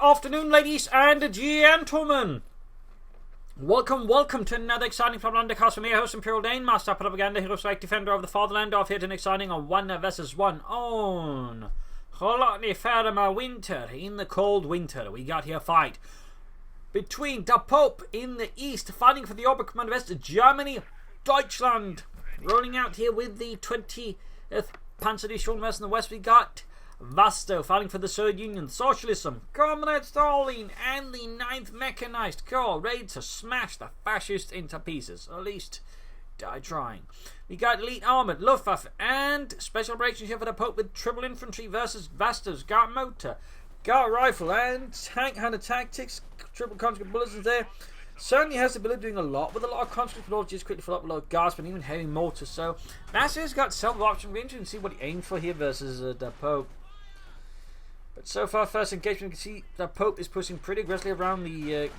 afternoon, ladies and gentlemen. Welcome to another exciting Propagandacast from your host, Imperial Dane, Master Propaganda, Hero Strike, Defender of the Fatherland, off here to an exciting on 1 versus 1 on Hollotly Farmer Winter. In the cold winter, we got here a fight between the Pope in the east, fighting for the Oberkommand West, Germany, Deutschland. Rolling out here with the 20th Panzerdivision West in the west, we got Vasto fighting for the Soviet Union, Socialism, Comrade Stalin, and the 9th Mechanized Corps, ready to smash the fascists into pieces. At least, die trying. We got Elite Armored, Luftwaffe, and Special Operations here for the Pope with Triple Infantry versus Vasto's Guard Motor, Guard Rifle, and Tank Hunter Tactics. Triple Conscript Bullets is there. Certainly has the ability of doing a lot with a lot of conscript, but also just quickly fill up a lot of guards, but even heavy mortars. So Vasto's got several options. We're interested to see what he aims for here versus the Pope. But so far, first engagement, you can see the Pope is pushing pretty aggressively around the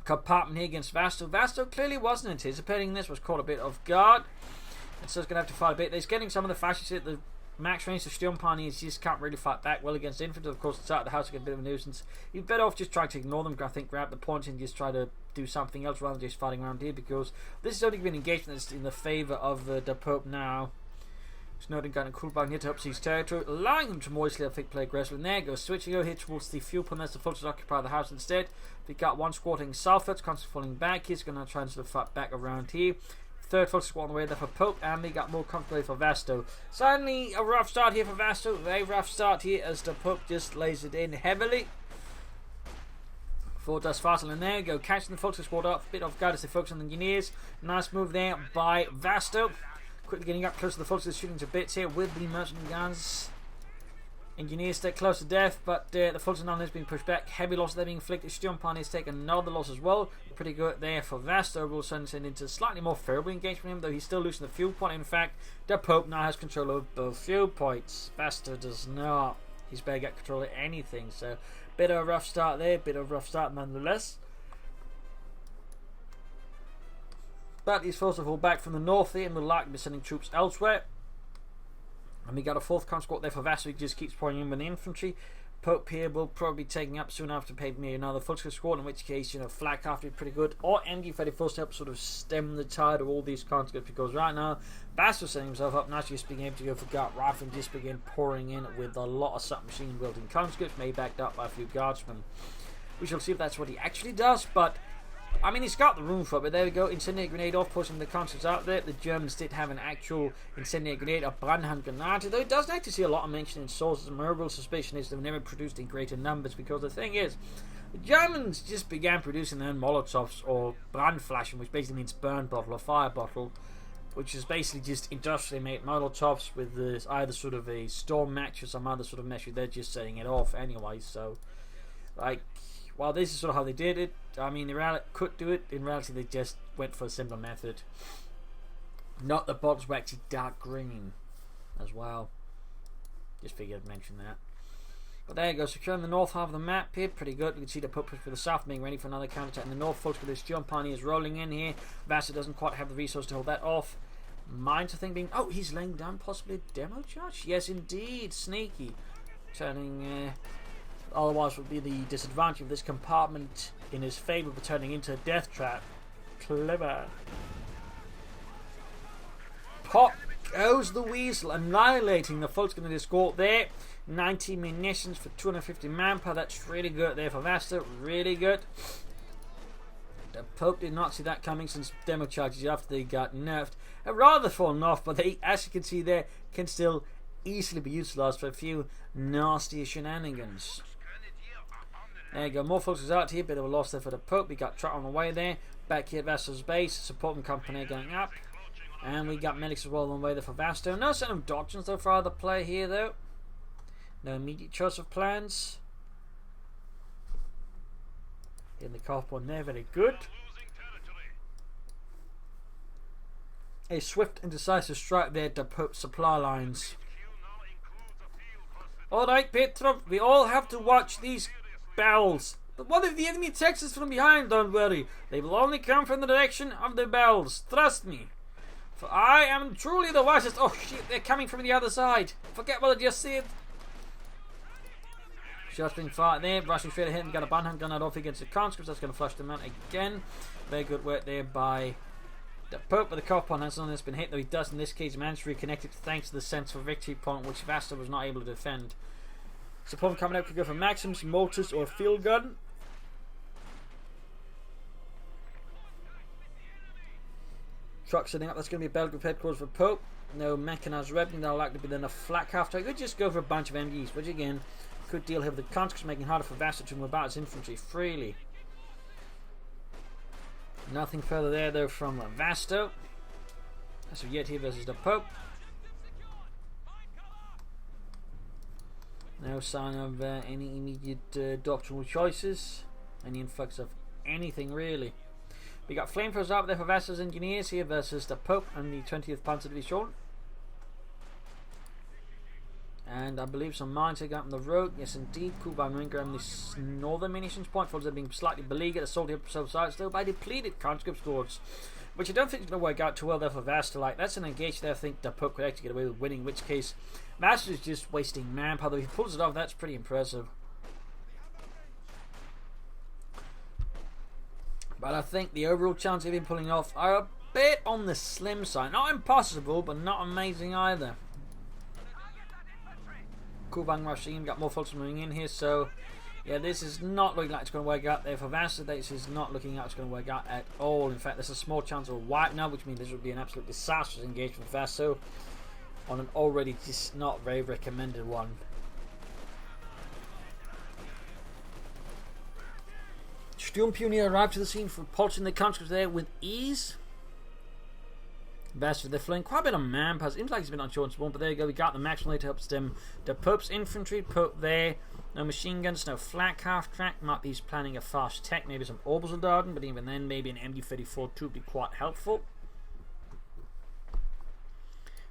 compartment here against Vasto. Vasto clearly wasn't anticipating this, was caught a bit off guard, and so he's going to have to fight a bit. He's getting some of the fascists at the max range. The Sturmpanies just can't really fight back well against infantry. Of course, it's out of the house to get a bit of a nuisance. You're better off just trying to ignore them, I think, grab the points and just try to do something else rather than just fighting around here, because this is only going to be an engagement that's in the favour of the Pope now. Snowden got a cool button here to help seize territory, allowing them to more easily, I think, play aggressive. And there goes switching over here towards the fuel pump as the forces occupy the house instead. We got one squatting southwards, constantly falling back. He's going to try and sort of fight back around here. Third force squad on the way there for Pope, and we got more comfortably for Vasto. Suddenly a rough start here for Vasto. Very rough start here as the Pope just lays it in heavily. Four does faster, and there you go, catching the Volkswagen squad up. Bit off guard as they focus on the engineers. Nice move there by Vasto. Quickly getting up close to the Volkswagen, shooting to bits here with the merchant guns. Engineers stay close to death, but the Volkswagen army has been pushed back. Heavy loss there being inflicted. Sturmpani has taken another loss as well. Pretty good there for Vasto. Will send into slightly more favorable engagement for him, though he's still losing the fuel point. In fact, the Pope now has control of both fuel points. Vasto does not. He's barely got control of anything, so bit of a rough start there, bit of a rough start nonetheless. But he's forced to fall back from the north here and will likely be sending troops elsewhere. And we got a fourth conscript there for Vasto. He just keeps pouring in with the infantry. Pope here will probably be taking up soon after paying me another Volkswagen squad, in which case, flak after be pretty good. Or MG-34 to help sort of stem the tide of all these conscripts, because right now, Vasto's setting himself up nicely, just being able to go for guard rifle and just begin pouring in with a lot of submachine wielding conscripts, maybe backed up by a few guardsmen. We shall see if that's what he actually does, but I mean, he's got the room for it, but there we go. Incendiary grenade off, pushing the conscripts out there. The Germans did have an actual incendiary grenade, a Brandhandgranate, though it doesn't actually see a lot of mention in sources. And my overall suspicion is they've never produced in greater numbers, because the thing is, the Germans just began producing their own Molotovs, or Brandflaschen, which basically means burn bottle or fire bottle, which is basically just industrially made Molotovs with either sort of a storm match or some other sort of measure. They're just setting it off anyway, so, like, while this is sort of how they did it, I mean, they could do it. In reality, they just went for a simpler method. Not the bottles were actually dark green as well. Just figured I'd mention that. But there you go, securing the north half of the map here. Pretty good. You can see the Pope for the south being ready for another counterattack in the north. Folks, with this Sturmpani is rolling in here. Vasto doesn't quite have the resource to hold that off. Mines, I think, being... Oh, he's laying down possibly a demo charge? Yes, indeed. Sneaky. Turning... Otherwise would be the disadvantage of this compartment in his favour for turning into a death trap. Clever. Pop goes the weasel, annihilating the Volkswagen escort there. 90 munitions for 250 manpower. That's really good there for Vasto. Really good. The Pope did not see that coming, since demo charges after they got nerfed have rather fallen off, but they, as you can see there, can still easily be utilised for a few nasty shenanigans. There you go, more folks out here, bit of a loss there for the Pope. We got Trot on the way there, back here at Vasto's base, supporting company going up, and we got medics as well on the way there for Vasto. No sign of doctrines though for either play here though. No immediate choice of plans. In the cough one there, very good. A swift and decisive strike there to Pope's supply lines. Alright, Petrov, we all have to watch these bells. But what if the enemy attacks us from behind? Don't worry, they will only come from the direction of the bells. Trust me. For I am truly the wisest. Oh shit, they're coming from the other side. Forget what I just said. shots being fired there. Rushing straight ahead and got a banhand gun out off against the conscripts. That's going to flush them out again. Very good work there by the Pope with the cop on. That's one that's been hit, though he does in this case manage to reconnect it thanks to the sense for victory point, which Vasto was not able to defend. Support coming out could go for Maxims, Mortis, or Field Gun. Truck setting up. That's going to be Belgrade headquarters for Pope. No mechanized revenue. That'll likely be then a flak half track. Could just go for a bunch of MGs, which again could deal here with the conscripts, making it harder for Vasto to move about his infantry freely. Nothing further there though from Vasto. So yet here versus the Pope. No sign of any immediate doctrinal choices. Any influx of anything really. We got flamethrowers out there for Vasto's engineers here versus the Pope and the 20th Panzer Division. And I believe some mines have got on the road. Yes, indeed. Kuban Winger and the northern munitions point folks are being slightly beleaguered. Assaulted both sides still by depleted conscript squads, which I don't think is going to work out too well there for Vasto. Like, that's an engage there I think the Pope could actually get away with winning, in which case Vasto is just wasting manpower. If he pulls it off, that's pretty impressive. But I think the overall chance of him pulling off are a bit on the slim side. Not impossible, but not amazing either. Kubang machine got more folks moving in here, so yeah, this is not looking like it's going to work out there for Vasto. This is not looking like it's going to work out at all. In fact, there's a small chance of a wipe now, which means this would be an absolute disastrous engagement for Vasto on an already just not very recommended one. Sturmpioneer arrived to the scene for pulsing the conscripts there with ease. Vasto, they're flying quite a bit of manpower. Seems like he's been on short and small, but there you go. We got the maximum to help stem the Pope's infantry. Pope there. No machine guns, no flak half track. Might be he's planning a fast tech, maybe some Obersoldaten, but even then, maybe an MD-34 too would be quite helpful.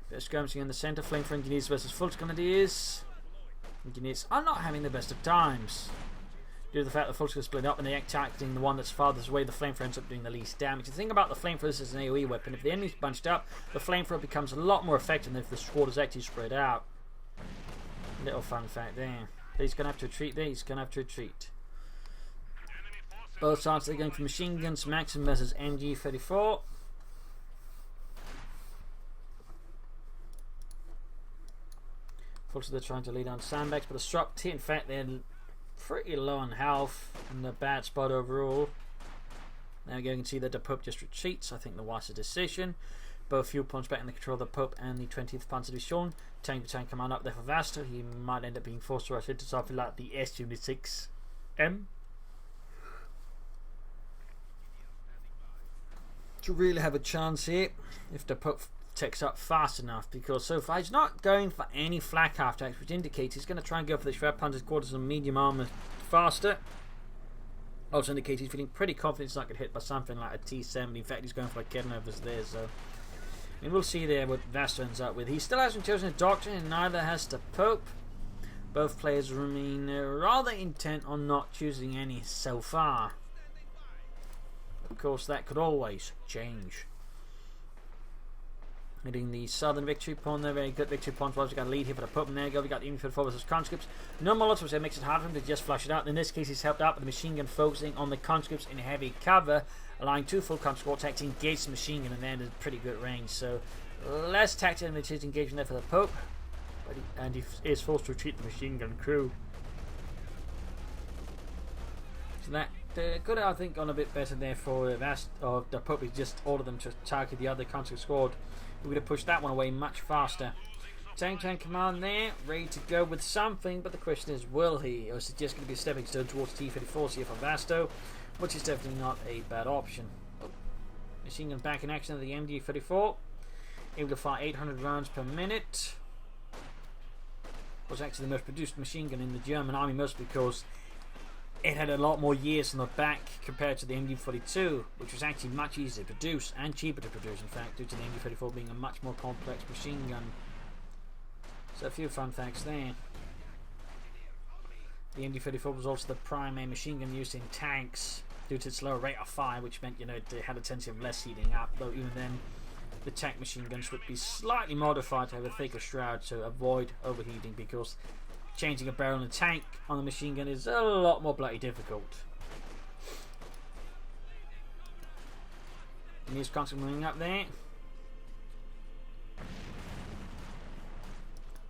Bit of skirmishing in the centre. Flame for engineers versus Volksgrenadiers. Engineers are not having the best of times, due to the fact that folks are split up and they're attacking the one that's farthest away. The flamethrower ends up doing the least damage. The thing about the flamethrower, this is an AoE weapon. If the enemy's bunched up, the flamethrower becomes a lot more effective than if the squad is actually spread out. Little fun fact there. But he's going to have to retreat there. He's going to have to retreat. Both sides, they're going for machine guns. Maxim versus MG-34. Folks, they're trying to lead on sandbags, but the struct, in fact, they're pretty low on health and a bad spot overall. Now you can see that the Pope just retreats. I think the wiser decision. Both fuel points back in the control of the Pope and the 20th Panzer Division. Tank to tank command up there for Vasto. He might end up being forced to rush into something like the S-Unit-6M to really have a chance here if the Pope takes up fast enough, because so far he's not going for any flak half attacks, which indicates he's going to try and go for the Schwer Panzer quarters and medium armor faster. Also indicates he's feeling pretty confident he's not going to hit by something like a T-70. In fact, he's going for a Kednovas there, so I mean, we'll see there what Vasto ends up with. He still hasn't chosen a doctrine, and neither has the Pope. Both players remain rather intent on not choosing any so far. Of course, that could always change. Hitting the southern victory point there, very good victory point. We've got a lead here for the Pope, and there you go. We got the infantry versus conscripts. No Molotovs, that makes it hard for him to just flush it out. In this case, he's helped out with the machine gun, focusing on the conscripts in heavy cover, allowing two full conscript attacks to engage the machine gun, and then at pretty good range. So less tactical than his engagement there for the Pope, but he is forced to retreat the machine gun crew. So that could have, I think, gone a bit better there for the Pope. He just ordered them to target the other conscript squad. We would have pushed that one away much faster. Tank command there, ready to go with something, but the question is, will he? Or is it just going to be a stepping stone towards T-34 here for Vasto, which is definitely not a bad option. Oh. Machine gun back in action of the MD-34, able to fire 800 rounds per minute. Was actually the most produced machine gun in the German army, mostly because it had a lot more years on the back compared to the MD-42, which was actually much easier to produce and cheaper to produce, in fact, due to the MD-34 being a much more complex machine gun. So a few fun facts there. The MD-34 was also the primary machine gun used in tanks due to its lower rate of fire, which meant, it had a tendency of less heating up, though even then the tank machine guns would be slightly modified to have a thicker shroud to avoid overheating, because changing a barrel in a tank on the machine gun is a lot more bloody difficult. And he's constantly moving up there.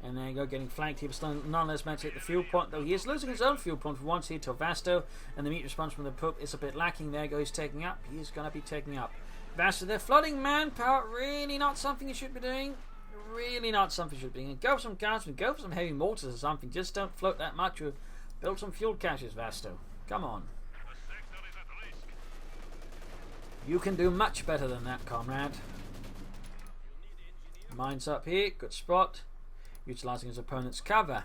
And there you go, getting flanked here, but still nonetheless managed to hit the fuel point, though he is losing his own fuel point for once here to Vasto, and the meat response from the Pope is a bit lacking. There you go, he's taking up. He's going to be taking up. Vasto, they're flooding manpower. Really not something you should be doing. Really not something you should be doing. Go for some gas and go for some heavy mortars or something. Just don't float that much. Or build some fuel caches, Vasto. Come on. You can do much better than that, comrade. Mines up here. Good spot. Utilising his opponent's cover,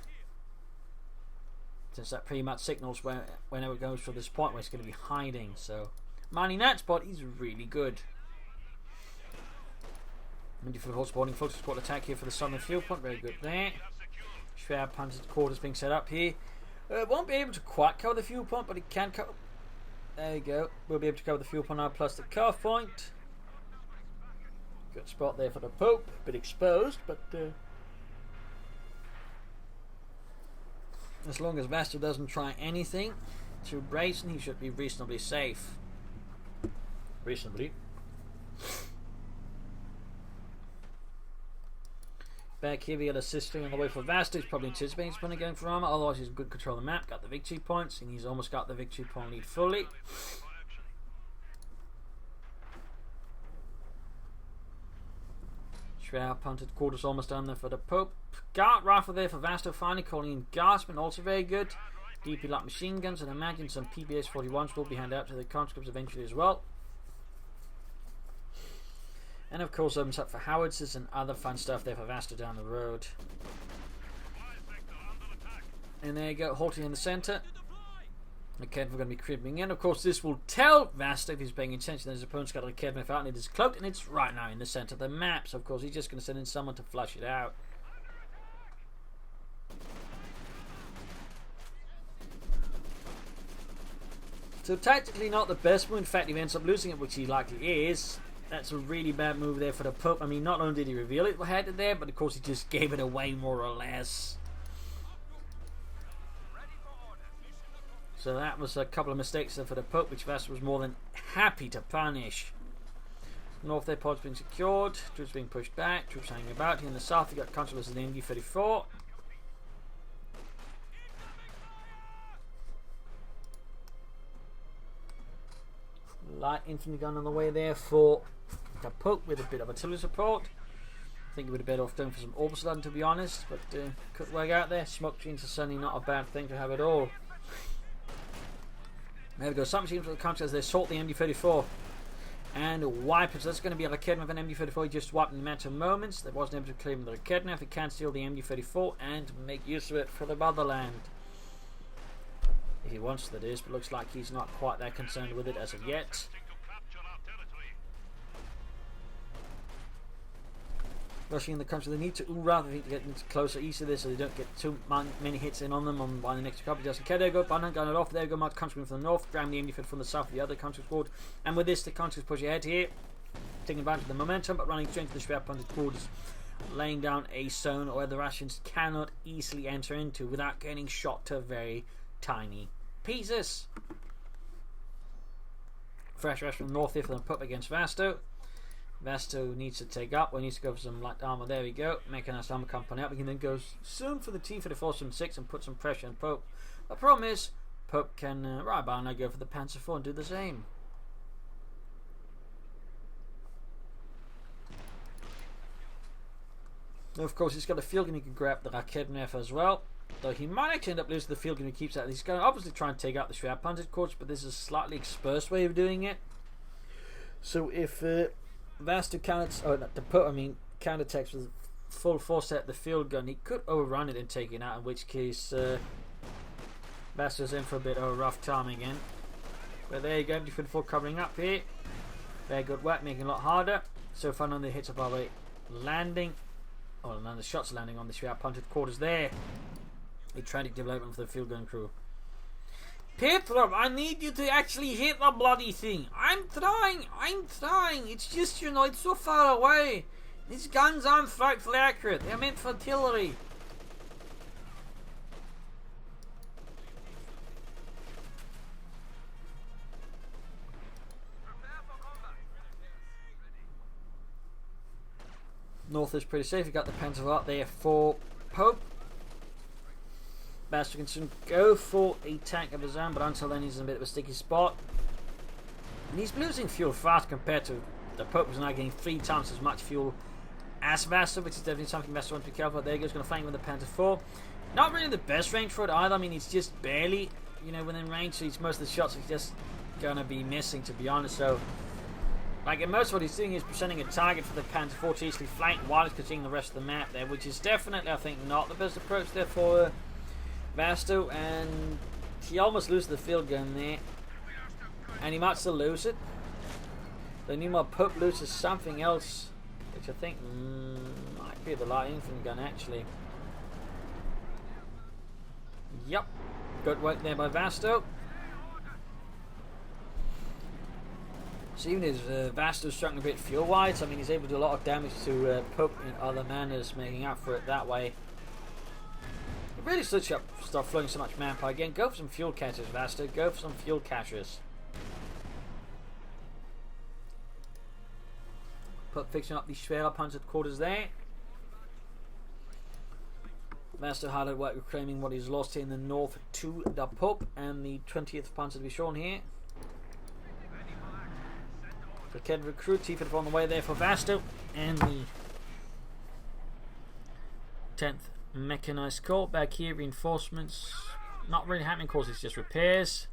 since that pretty much signals whenever it goes for this point where it's going to be hiding. So mining that spot is really good. And for the whole supporting focus squad attack here for the southern field point, very good there. Schwer punted quarters being set up here. Won't be able to quite cover the fuel point, but it can cover. There you go. We'll be able to cover the fuel point now plus the cuff point. Good spot there for the Pope. A bit exposed, but as long as Vasto doesn't try anything to brazen, he should be reasonably safe. Reasonably. Back here we got a sister on the way for Vasto. He's probably anticipating he's probably going for armor, otherwise he's in good control of the map, got the victory points, and he's almost got the victory point lead fully. Schwer punted quarters almost down there for the Pope. Guard rifle there for Vasto, finally calling in guardsmen, also very good. DP light machine guns, and I imagine some PBS 41s will be handed out to the conscripts eventually as well. And of course opens up for howitzers and other fun stuff there for Vasto down the road. And there you go, halting in the centre. Okay, we're going to be creeping in. Of course, this will tell Vasto, if he's paying attention, that his opponent's got a Kedmeth out and it is cloaked, and it's right now in the centre of the map. So, of course, he's just going to send in someone to flush it out. So, tactically, not the best move. In fact, if he ends up losing it, which he likely is, that's a really bad move there for the Pope. I mean, not only did he reveal it had it there, but of course, he just gave it away more or less. So that was a couple of mistakes there for the Pope, which Vasto was more than happy to punish. North there, pods being secured, troops being pushed back, troops hanging about. Here in the south, you got controllers in the MD-34. Light infantry gun on the way there for the Pope with a bit of artillery support. I think he would have better off going for some Orbison, to be honest, but could work out there. Smoke screens are certainly not a bad thing to have at all. There we go, submachine for the country as they assault the MD-34 and wipe it. So that's going to be a Raketna with an MD-34. He just wiped in a matter of moments. They wasn't able to claim the Raketna. If he can steal the MD-34 and make use of it for the motherland. If he wants, that is, but looks like he's not quite that concerned with it as of yet. Rushing in the country, they need to rather to get closer east of this so they don't get too many hits in on them on by the next couple. Just okay, there you go, Bannon gun it off. There you go, Mark countryman from the north, grabbing the MD-50 from the south of the other country squad. And with this, the countries push ahead here, taking advantage of the momentum, but running straight to the Schwer punted quarters, laying down a zone where the Russians cannot easily enter into without getting shot to very tiny pieces. Fresh rush from the north here for the Pup against Vasto. Vasto needs to take up. We need to go for some light armor. There we go. Mechanized armor company up. We can then go soon for the T-34-6 and put some pressure on Pope. The problem is, Pope can right about now go for the Panzer IV and do the same. Now, of course, he's got a field gun. He can grab the Raketnev as well. Though he might actually end up losing the field gun if he keeps that. He's going to obviously try and take out the Schwer punted corps, but this is a slightly exposed way of doing it. So if Vasto counterattacks with full force at the field gun, he could overrun it and take it out, in which case Vasto's in for a bit of a rough time again. But there you go, MD-44 covering up here. Very good work, making it a lot harder. So far none of the hits of our way landing. Oh, none of the shots landing on the Schwer punted quarters there. A tragic development for the field gun crew. Petrov, I need you to actually hit the bloody thing. I'm trying. It's just, you know, it's so far away. These guns aren't frightfully accurate. They're meant for artillery. North is pretty safe. You got the Panzer out there for Pope. Vasto can soon go for a tank of his own, but until then he's in a bit of a sticky spot. And he's losing fuel fast compared to the Pope, who's now getting 3 times as much fuel as Vasto, which is definitely something Vasto wants to be careful about. There he goes, going to flank with the Panzer 4. Not really the best range for it either. I mean, he's just barely, within range, so most of the shots he's just going to be missing, to be honest. So, and most of what he's doing is presenting a target for the Panzer 4 to easily flank while he's continuing the rest of the map there, which is definitely, I think, not the best approach there for Vasto, and he almost loses the field gun there, and he might still lose it. The Nemo Pope loses something else, which I think might be the light infantry gun actually. Yep, good work there by Vasto. So even as Vasto's struggling a bit fuel wise, I mean he's able to do a lot of damage to Pope in other manners, making up for it that way. It really should stop flowing so much manpower again. Go for some fuel caches, Vasto. Go for some fuel caches. Pope fixing up the Schwerer Panzer quarters there. Vasto highlight work reclaiming what he's lost here in the north to the Pope and the 20th Panzer to be shown here. Prepared recruit, T-Fit on the way there for Vasto, and the 10th Mechanized Corps back here, reinforcements. Not really happening, of course, it's just repairs.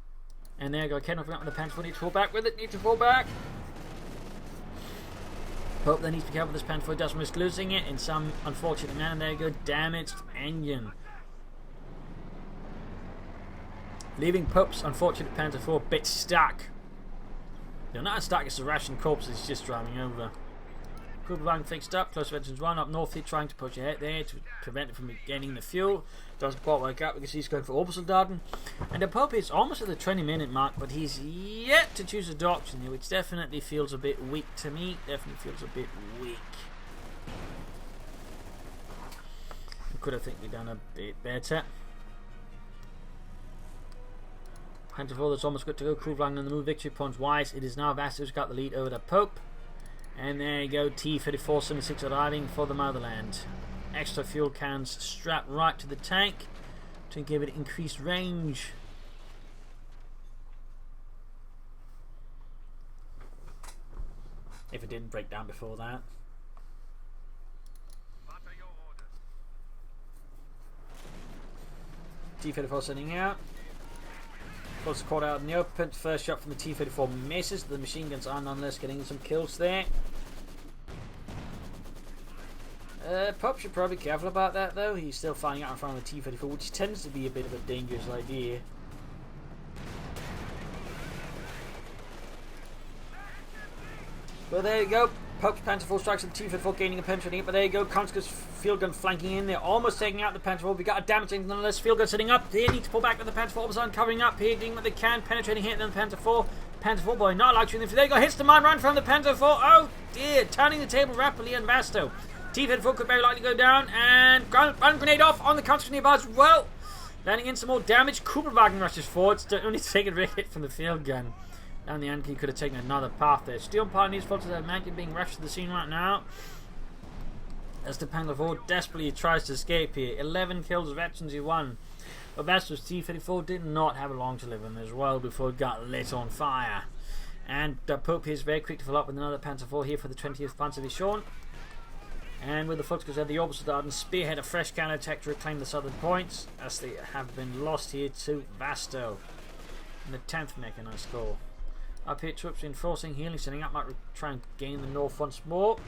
And there you go, Kendall with the Panther, need to fall back with it, need to fall back. Pope then needs to be careful with this Panther, doesn't risk losing it in some unfortunate manner. There you go, damaged engine. Leaving Pope's unfortunate Panther 4 a bit stuck. No, not stuck, it's the Russian corpse is just driving over. Kugelwagen fixed up, close engines 1 up north here, trying to push ahead there to prevent it from gaining the fuel. Doesn't quite work out because he's going for Obersoldaten. And the Pope is almost at the 20-minute mark, but he's yet to choose a doctrine here, which definitely feels a bit weak to me. Definitely feels a bit weak. Could I think we've done a bit better. Panther 4 that's almost good to go. Kugelwagen on the move, victory points wise. It is now Vasto who's got the lead over the Pope. And there you go, T-34-76 arriving for the motherland. Extra fuel cans strapped right to the tank to give it increased range. If it didn't break down before that. T-34 sending out. Close caught out in the open. First shot from the T-34 misses. The machine guns are nonetheless getting some kills there. Pope should probably be careful about that though. He's still flying out in front of the T-34, which tends to be a bit of a dangerous idea. But there you go. Pope's Panther 4 strikes at the T-34 gaining a penetrating it, but there you go. Konska's field gun flanking in. They're almost taking out the Panther 4. We got a damaging nonetheless. Field gun sitting up. They need to pull back with the Panther 4. Obviously covering up here, doing what they can, penetrating hit. Then the Panther 4. Panther 4 boy not allowed to. There you go. Hits the mine run from the Panther 4. Oh dear, turning the table rapidly on Vasto. T-34 could very likely go down, and run grenade off on the counter nearby as well. Landing in some more damage. Kugelwagen rushes forward. Only taking a hit from the field gun. Down the end, he could have taken another path there. Steel Part needs fault to that Maggie being rushed to the scene right now. As the Panther 4 desperately tries to escape here. 11 kills, veterans he won. But Vasto's T-34 did not have long to live in as well before it got lit on fire. And the Pope is very quick to follow up with another Panther 4 here for the 20th Panzer Division. And with the Flux had the Obersoldaten spearhead a fresh counter-attack to reclaim the southern points, as they have been lost here to Vasto. And the 10th Mechanized Corps. Up here, troops reinforcing, healing, setting up, might try and gain the north once more.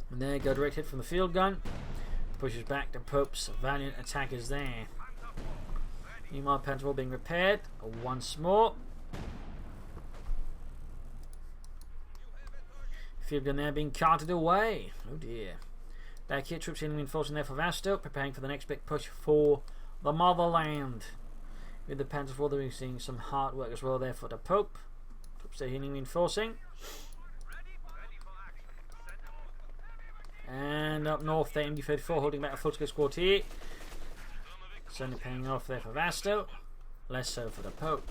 And there you go, direct hit from the field gun. Pushes back the Pope's valiant attackers there. Meanwhile, Panther 4 being repaired once more. Field gun there being carted away. Oh dear. Back here, troops healing, reinforcing there for Vasto, preparing for the next big push for the motherland. With the Panther 4, they're seeing some hard work as well there for the Pope. Troops there healing, reinforcing. And up north, the MD-34 holding back a full-scale squad here. Certainly paying off there for Vasto. Less so for the Pope.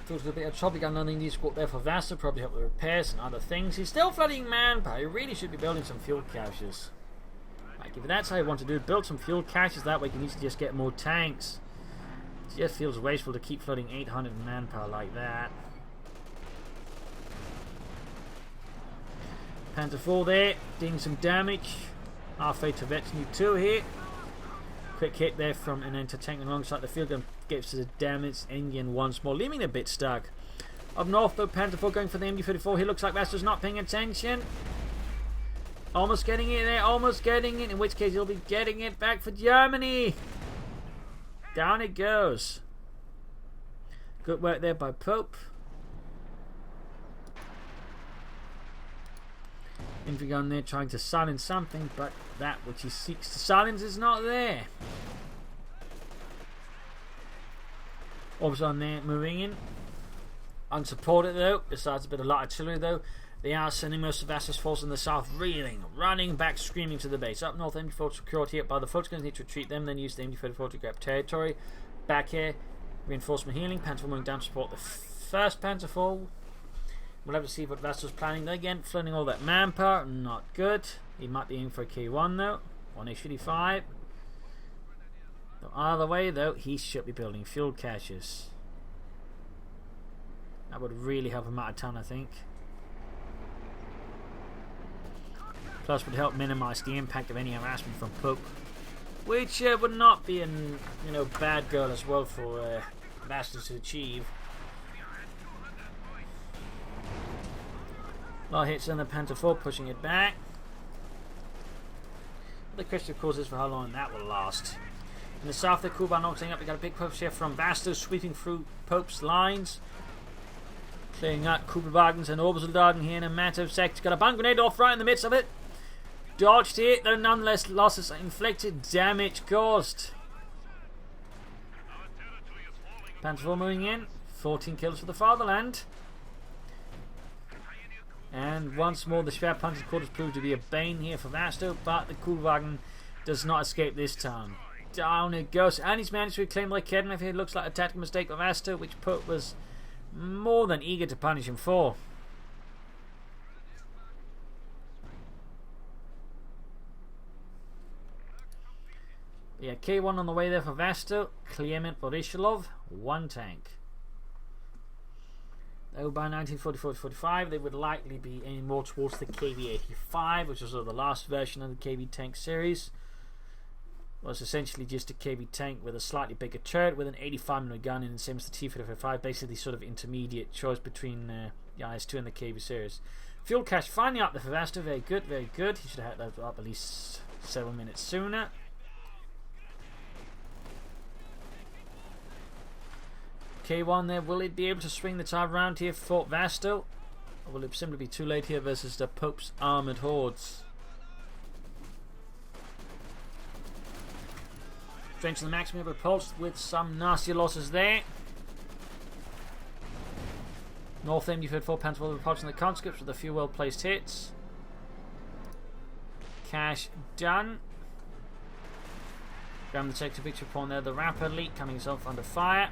Feels a bit of trouble. Got nothing needs to go up there for Vasto, probably help with repairs and other things. He's still flooding manpower. He really should be building some fuel caches. Like, if that's how you want to do it, build some fuel caches, that way you can easily just get more tanks. It just feels wasteful to keep flooding 800 manpower like that. Panther 4 there, doing some damage. Halfway to Veteran 2 here. Quick hit there from an anti-tank alongside the field gun. Gets to the damage engine once more, leaving it a bit stuck. Up north though, Panther 4 going for the MD-34. He looks like Vasto's not paying attention. Almost getting it there, almost getting it. In which case he'll be getting it back for Germany. Down it goes. Good work there by Pope. Infantry gun there trying to silence something, but that which he seeks to silence is not there. Orbs on there, moving in. Unsupported though, besides a bit of light artillery though. They are sending most of Vasto's forces in the south reeling, running back, screaming to the base. Up north, MD4 secured here by the Fultons. Need to retreat them, then use the MD34 to grab territory. Back here, reinforcement healing. Panther 4 moving down to support the first Panther 4. We'll have to see what Vasto's planning. There again, flooding all that manpower, not good. He might be aiming for a K1 though, on A35. Either way though, he should be building fuel caches. That would really help him out a ton, I think. Plus would help minimize the impact of any harassment from Pope, which would not be an bad goal as well for Vasto to achieve. A lot of hits on the Panther 4, pushing it back. The question of course is for how long that will last. In the south, the Kuban knocking up. We got a big push here from Vasto, sweeping through Pope's lines, clearing out Kugelwagens and Obersoldaten here in a matter of seconds. Got a bomb grenade off right in the midst of it. Dodged it, though nonetheless losses inflicted, damage caused. Panther 4 moving in, 14 kills for the fatherland. And once more the Schwerpanzer quarters proved to be a bane here for Vasto, but the Kugelwagen does not escape this time. Down it goes, and he's managed to reclaim like Kednev here. It looks like a tactical mistake of Vasto, which Pope was more than eager to punish him for. Yeah, K1 on the way there for Vasto. Clement Borishelov, 1 tank. Though by 1944-45 they would likely be aiming more towards the KV-85, which was the last version of the KV tank series. It was essentially just a KV tank with a slightly bigger turret with an 85mm gun, and the same as the T-55, basically sort of intermediate choice between the IS-2 and the KV series. Fuel cache finally up there for Vasto, very good, very good. He should have had that up at least several minutes sooner. K1 there, will it be able to swing the tide around here for Fort Vasto? Or will it simply be too late here versus the Pope's armoured hordes? Strength to the maximum, repulsed with some nasty losses there. North MD-34 Panther 4 repulsing the conscripts with a few well placed hits. Cash done. Graham the sector picture upon there, the Rapper leak coming himself under fire.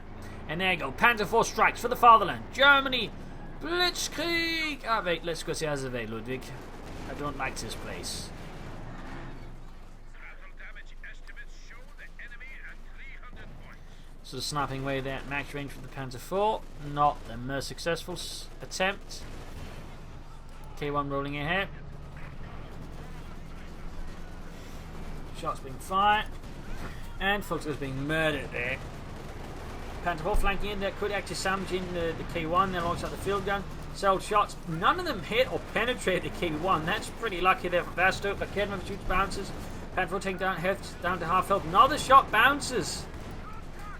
And there you go, Panther 4 strikes for the fatherland. Germany, Blitzkrieg! Ah, wait, let's go see Azerway, Ludwig. I don't like this place. So the sniping way there at max range for the Panther 4. Not the most successful attempt. K1 rolling ahead. Shots being fired. And Fulton's being murdered there. Panther 4 flanking in there, could actually sandwich in the K1 there alongside the field gun. Several shots, none of them hit or penetrate the K1. That's pretty lucky there for Vasto, but Kedman shoots bounces. Panther 4 taking down to half health. Another shot bounces.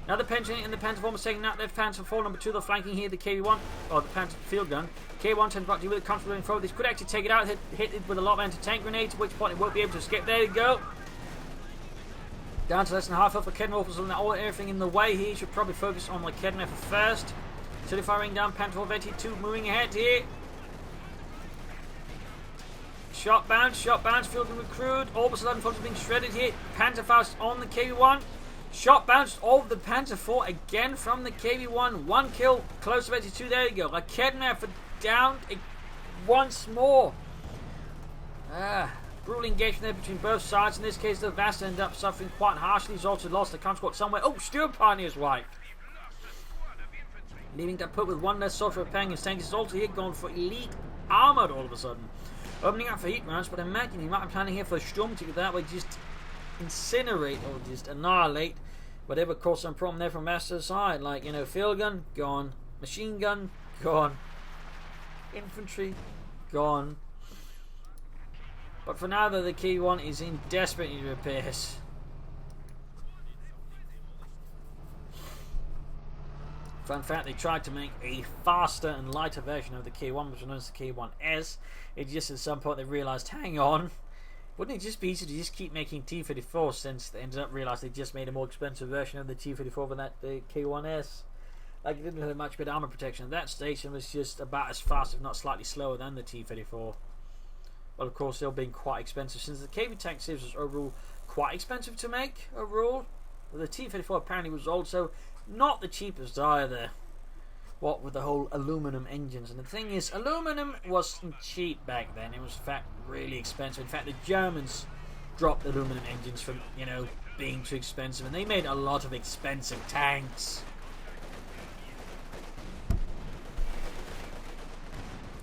Another penetrating in the Panther 4 was taking out their Panther 4 number 2. They're flanking here the KV1, or the Panther field gun. K1 tends to deal with it, comfortably moving forward. This could actually take it out, hit it with a lot of anti-tank grenades, at which point it won't be able to escape. There you go. Down to less than half health for Kedman. All everything in the way here. Should probably focus on like Kedman first. Still firing down Panther 4 VT2 moving ahead here. Shot bounce, field gun recruit. All of a sudden, folks are being shredded here. Panther Faust on the KV1. Shot bounced over the Panther 4 again from the KV-1. 1 kill, close to 82. There you go. A kidnapper down once more. Brutal engagement there between both sides. In this case, the Vasto ended up suffering quite harshly. He's also lost the counter squad somewhere. Oh, Stewart Party is wiped. Leaving that put with one less soldier repairing his tank. He's also here going for elite armored all of a sudden. Opening up for heat rounds, but I imagine he might be planning here for a storm to that way just incinerate or just annihilate whatever caused some problem there from Vasto's side. Like, you know, field gun, gone. Machine gun, gone. Infantry, gone. But for now, though, the KV-1 is in desperate need of repairs. In fact, they tried to make a faster and lighter version of the KV-1, which was known as the KV-1S. It just at some point they realised, hang on, wouldn't it just be easy to just keep making T-34, since they ended up realising they just made a more expensive version of the T-34 than the KV-1S. Like, it didn't have much better armour protection. And that station was just about as fast, if not slightly slower, than the T-34. But of course, still being quite expensive, since the KV tank series was overall quite expensive to make overall. But the T-34 apparently was also not the cheapest either. What with the whole aluminum engines. And the thing is, aluminum wasn't cheap back then. It was in fact really expensive. In fact, the Germans dropped aluminum engines from, you know, being too expensive, and they made a lot of expensive tanks.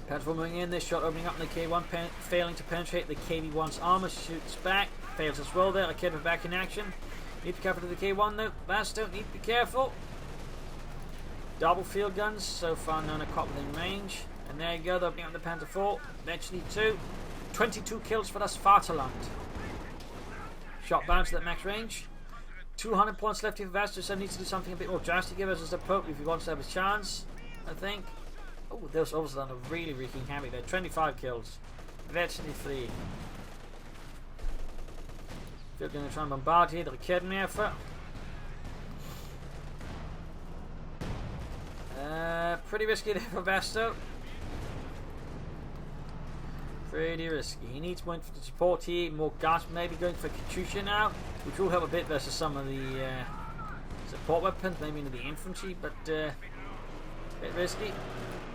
Panther moving in, this shot opening up in the K1, failing to penetrate the KV-1's armor, shoots back, fails as well there. Akeda back in action. Need to be careful to the K1 though. Vasto, need to be careful. Double field guns, so far none are caught within range. And there you go, they're opening up the Panther 4. Eventually 2. 22 kills for das Vaterland. Shot bounce at max range. 200 points left here for Vasto, so needs to do something a bit more drastic here as a Pope if he wants to have a chance, I think. Oh, there's also done a really wreaking havoc there. 25 kills. Eventually 3. They're going to try and bombard here. They're kidding me effort. Pretty risky there for Vasto. Pretty risky. He needs more support here. More gas, maybe going for Katyusha now, which will help a bit versus some of the support weapons, maybe into the infantry, but a bit risky.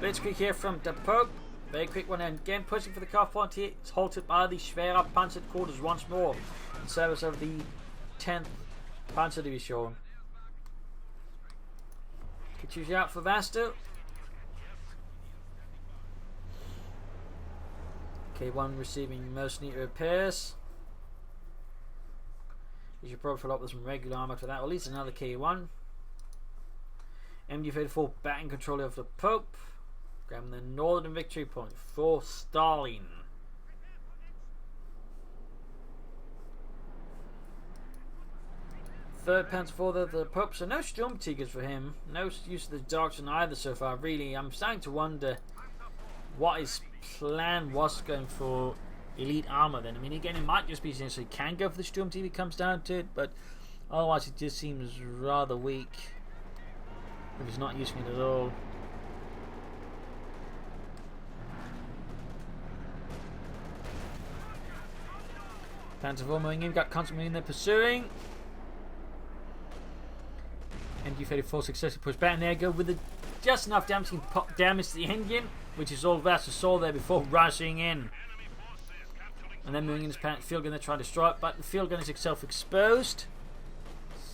Blitzkrieg here from the Pope. Very quick one, and again pushing for the cuff point here. It's halted by the Schwerer Panzer quarters once more in service of the 10th Panzer Division. Katyusha out for Vasto. K1 receiving most neat repairs. You should probably follow up with some regular armor for that, or at least another K1. MD-34 back in control of the Pope. Grabbing the northern victory point for Stalin. Third Panther 4 the Pope, so no Storm Tigers for him. No use of the Darks on either so far, really. I'm starting to wonder what his plan was going for elite armor then. I mean, again, it might just be so he can go for the Storm Tiger if it comes down to it, but otherwise it just seems rather weak if he's not using it at all. Panther 4 moving in, got constantly in there pursuing. MD-34 successfully pushed back, and there you go with the just enough damage to the engine, which is all Vasto saw there before rushing in. And then moving in his field gun to try to destroy it, but the field gun is itself exposed.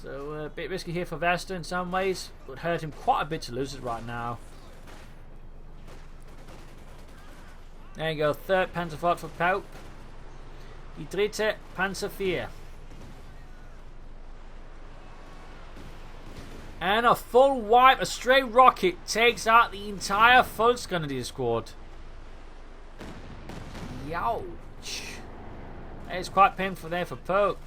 So a bit risky here for Vasto in some ways. Would hurt him quite a bit to lose it right now. There you go, third Panzer 4 for Pope. Die dritte Panzer 4. And a full wipe, a stray rocket takes out the entire Volksgrenadier squad. Youch. That is quite painful there for Pope.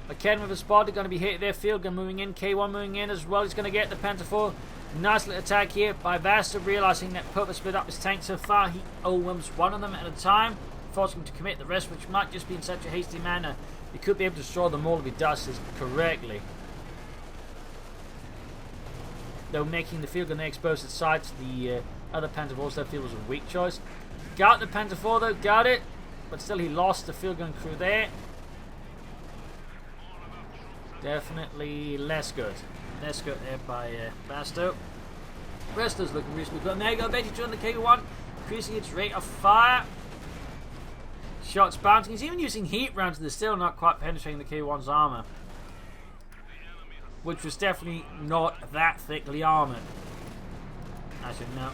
McKen with a spot, they're going to be hit there. Field gun moving in, K1 moving in as well. He's going to get the Panther 4. Nice little attack here by Vasto, realising that Pope has split up his tank so far. He overwhelms one of them at a time, forcing him to commit the rest, which might just be in such a hasty manner. He could be able to destroy them all if he does this correctly. Though making the field gun exposed at side to the other Panther 4s, that field was a weak choice. Got the Panther 4 though, got it. But still he lost the field gun crew there. Definitely less good. Less good there by Vasto. Vasto's looking reasonably good. And there you go, 82 on the K1. Increasing its rate of fire. Shots bouncing. He's even using heat rounds. They're still not quite penetrating the K1's armor. Which was definitely not that thickly armored. Actually, no.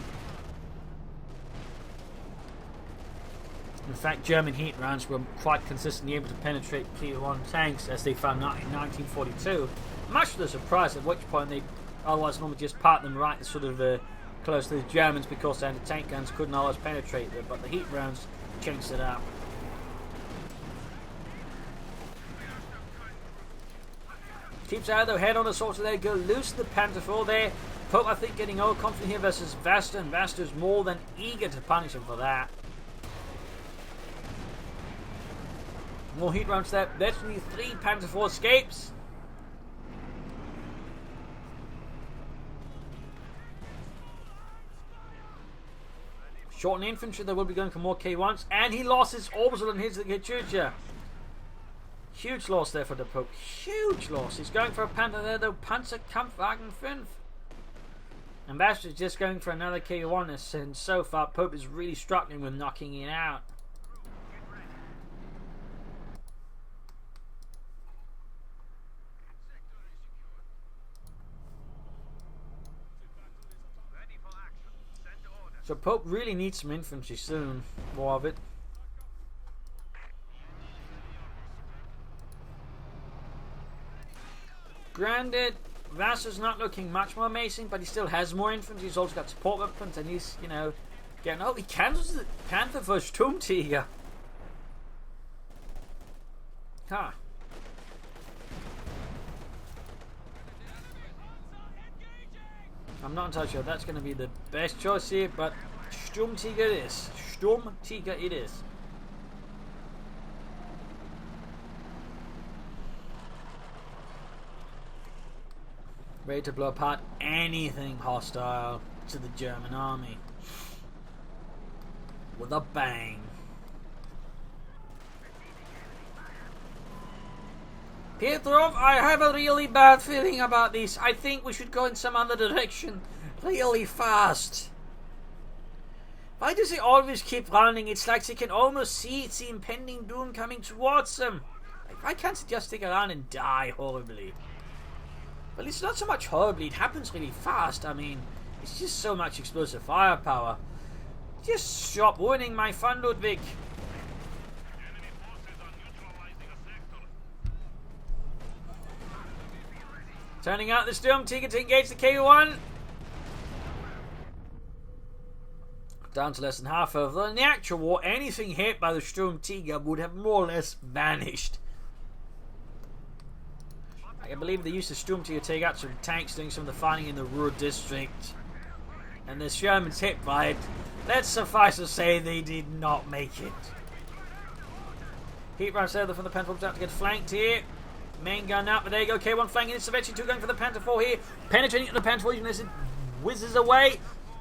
In fact, German heat rounds were quite consistently able to penetrate K1 tanks, as they found out in 1942. Much to the surprise, at which point they otherwise normally just park them right sort of close to the Germans, because their anti-tank guns couldn't always penetrate them, but the heat rounds changed it up. Keeps out though, head on the sword, so there you go, loose the Panther 4 there. Pope, I think, getting overconfident here versus Vasto, and Vasto's more than eager to punish him for that. More heat rounds there. There's only 3 Panther 4 escapes. Shorten infantry, they will be going for more K1s, and he lost his orbital and his Kachucha. Huge loss there for the Pope. Huge loss. He's going for a Panther there though. Panzerkampfwagen 5. And Vasto's just going for another K1, and so far Pope is really struggling with knocking it out. So Pope really needs some infantry soon. More of it. Granted, Vasto's not looking much more amazing, but he still has more infantry. He's also got support weapons, and he's, you know, getting... Oh, he cancels the Panther for Sturmtiger. Huh. I'm not entirely sure that's going to be the best choice here, but Sturmtiger it is. Sturmtiger it is. Ready to blow apart anything hostile to the German army. With a bang. Petrov, I have a really bad feeling about this. I think we should go in some other direction really fast. Why does he always keep running? It's like they can almost see it's the impending doom coming towards them. Like, why can't they just stick around and die horribly? Well, it's not so much horribly, it happens really fast. I mean, it's just so much explosive firepower. Just stop ruining my fun, Ludwig. Turning out the Sturmtiger to engage the K1. Down to less than half of them. In the actual war, anything hit by the Sturmtiger would have more or less vanished. I believe they used the Sturmtiger to take out some tanks doing some of the fighting in the Ruhr district. And the Germans hit by it. Let's suffice to say they did not make it. Heat rounds there from the Panther out to get flanked here. Main gun out, but there you go. K1 flanking. It's eventually 2 going for the Panther 4 here. Penetrating into the Panther 4 even as it whizzes away.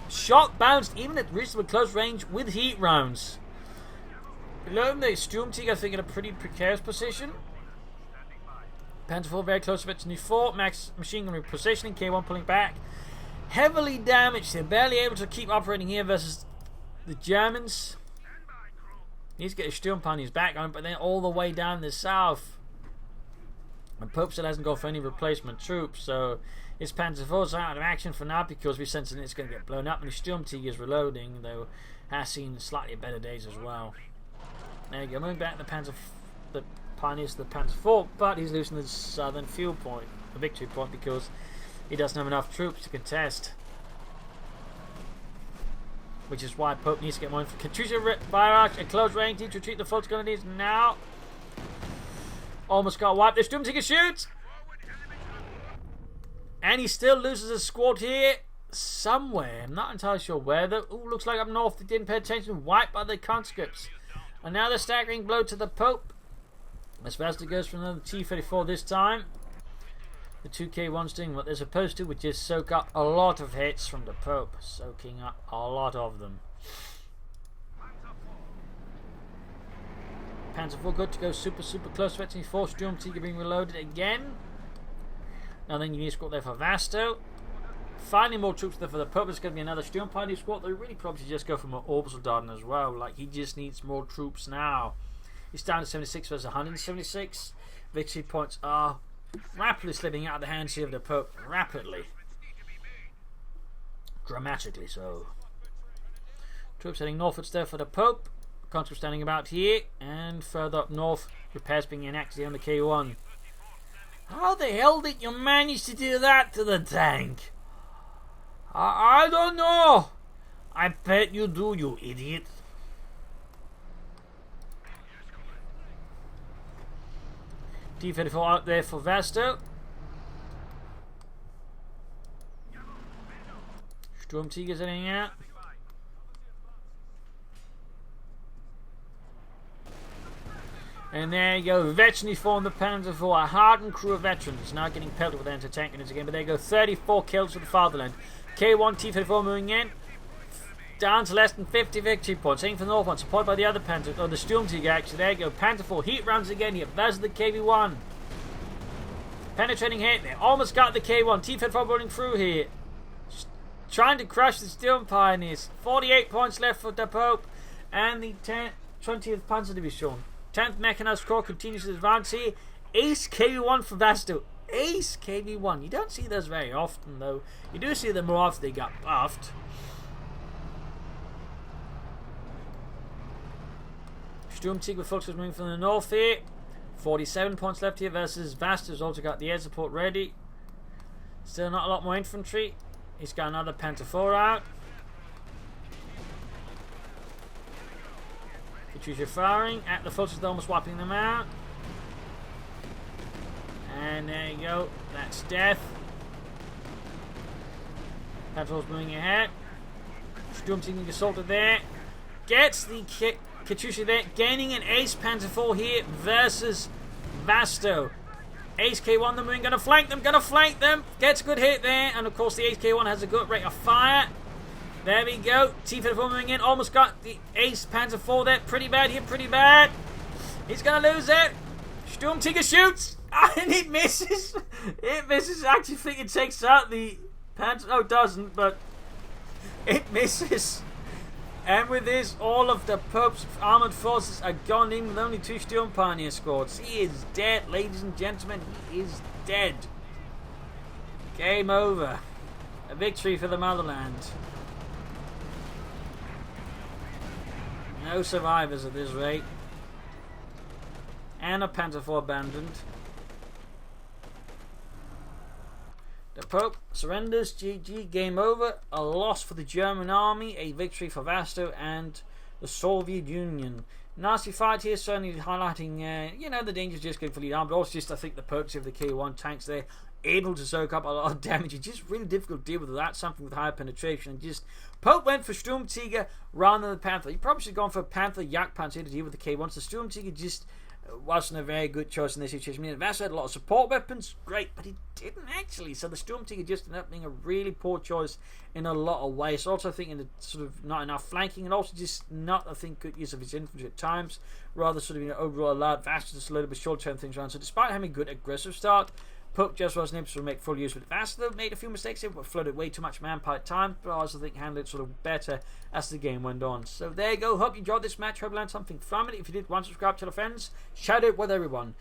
Shot bounced even at reasonably close range with heat rounds. Below him, the Sturmtiger I think in a pretty precarious position. Panther 4 very close to eventually 4. Max machine gun repositioning. K1 pulling back. Heavily damaged. They're barely able to keep operating here versus the Germans. Needs to get his Sturmpanzers back on, but then all the way down the south. And Pope still hasn't gone for any replacement troops, so his Panzer IV's out of action for now because we're sensing it's going to get blown up, and his Sturmtiger is reloading, though has seen slightly better days as well. There you go, moving back the Pioneers to the Panzer IV, but he's losing the southern fuel point, the victory point, because he doesn't have enough troops to contest. Which is why Pope needs to get more infantry. Katyusha fire arch at close range, needs to retreat the Fult's grenadiers now. Almost got wiped. The Sturmtiger shoots! And he still loses a squad here somewhere. I'm not entirely sure where though. Ooh, looks like up north they didn't pay attention. Wiped by the conscripts. And now the staggering blow to the Pope. As Vasto goes for another T-34 this time. The 2K1's doing what they're supposed to, which is soak up a lot of hits from the Pope. Soaking up a lot of them. Panzer IV good to go super close to it. 4 Sturmtiger being reloaded again. Another unit squad there for Vasto. Finally, more troops there for the Pope. It's going to be another Sturm Pioneer squad. They really probably should just go for more Orbital Dardan as well. Like, he just needs more troops now. He's down to 76 versus 176. Victory points are rapidly slipping out of the hands here of the Pope. Rapidly. Dramatically so. Troops heading northwards there for the Pope. Conscripts standing about here. And further up north, repairs being enacted on the K1. How the hell did you manage to do that to the tank? I don't know. I bet you do, you idiot. T-34 out there for Vasto. Sturmtiger's heading out. And there you go, veteran formed the Panzer for a hardened crew of veterans. Now getting pelted with anti-tank units again, but there you go, 34 kills for the fatherland. K1 T-34 moving in, down to less than 50 victory points. Aiming for the north one, supported by the other Panzer, or the Sturmtiger actually. There you go, Panther 4 heat rounds again here versus the KV1. Penetrating hit, they almost got the K1. T-34 rolling through here, trying to crush the Sturm Pioneers. 48 points left for the Pope and the 20th Panzer Division. 10th Mechanized Corps continues to advance here. Ace KV1 for Vasto. Ace KV1. You don't see those very often, though. You do see them more after they got buffed. Sturmtiger with Fluxus moving from the north here. 47 points left here versus Vasto's also got the air support ready. Still not a lot more infantry. He's got another Panther 4 out. Katusha firing at the Fluxus, they're almost wiping them out. And there you go, that's death. Patrol's moving ahead. Sturmtiger assaulted there. Gets the Katusha there, gaining an ace Panther 4 here versus Vasto. Ace K1, they're moving, gonna flank them. Gets a good hit there, and of course the Ace K1 has a good rate of fire. There we go. T-34 moving in. Almost got the Ace Panther 4 there. Pretty bad here. Pretty bad. He's going to lose it. Sturmtiger shoots. And it misses. It misses. I actually think it takes out the Panther. Oh, it doesn't. But it misses. And with this, all of the Pope's armoured forces are gone in with only 2 Sturm Pioneer squads. He is dead, ladies and gentlemen. He is dead. Game over. A victory for the motherland. No survivors at this rate. And a Panther 4 abandoned. The Pope surrenders. GG. Game over. A loss for the German army. A victory for Vasto and the Soviet Union. Nasty fight here, certainly highlighting, the dangers just going for lead arm, but also just, I think, the potency of the K1 tanks there. Able to soak up a lot of damage. It's just really difficult to deal with that. Something with higher penetration. And just Pope went for Sturmtiger rather than the Panther. He probably should have gone for Panther, Yak Panther to deal with the K1. So Sturmtiger just wasn't a very good choice in this situation. I mean, Vasto had a lot of support weapons, great, but he didn't actually. So the Sturmtiger just ended up being a really poor choice in a lot of ways. Also, I think in the sort of not enough flanking, and also just not, I think, good use of his infantry at times. Rather sort of overall allowed Vasto to slowly but surely turn things around. So despite having a good aggressive start, Pope just wasn't able to make full use of it. Vasto made a few mistakes here, but flooded way too much manpower at times, but I also think handled it sort of better as the game went on. So there you go. Hope you enjoyed this match. Hope you learned something from it. If you did, subscribe, tell your friends. Share it with everyone.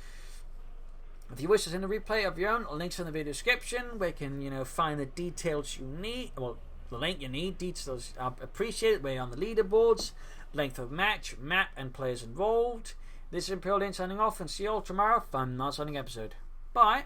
If you wish to send a replay of your own, links in the video description where you can, find the details you need. Well, the link you need. Details are appreciated. Where you're on the leaderboards, length of match, map, and players involved. This is Imperial Dane signing off, and see you all tomorrow for another signing episode. Bye.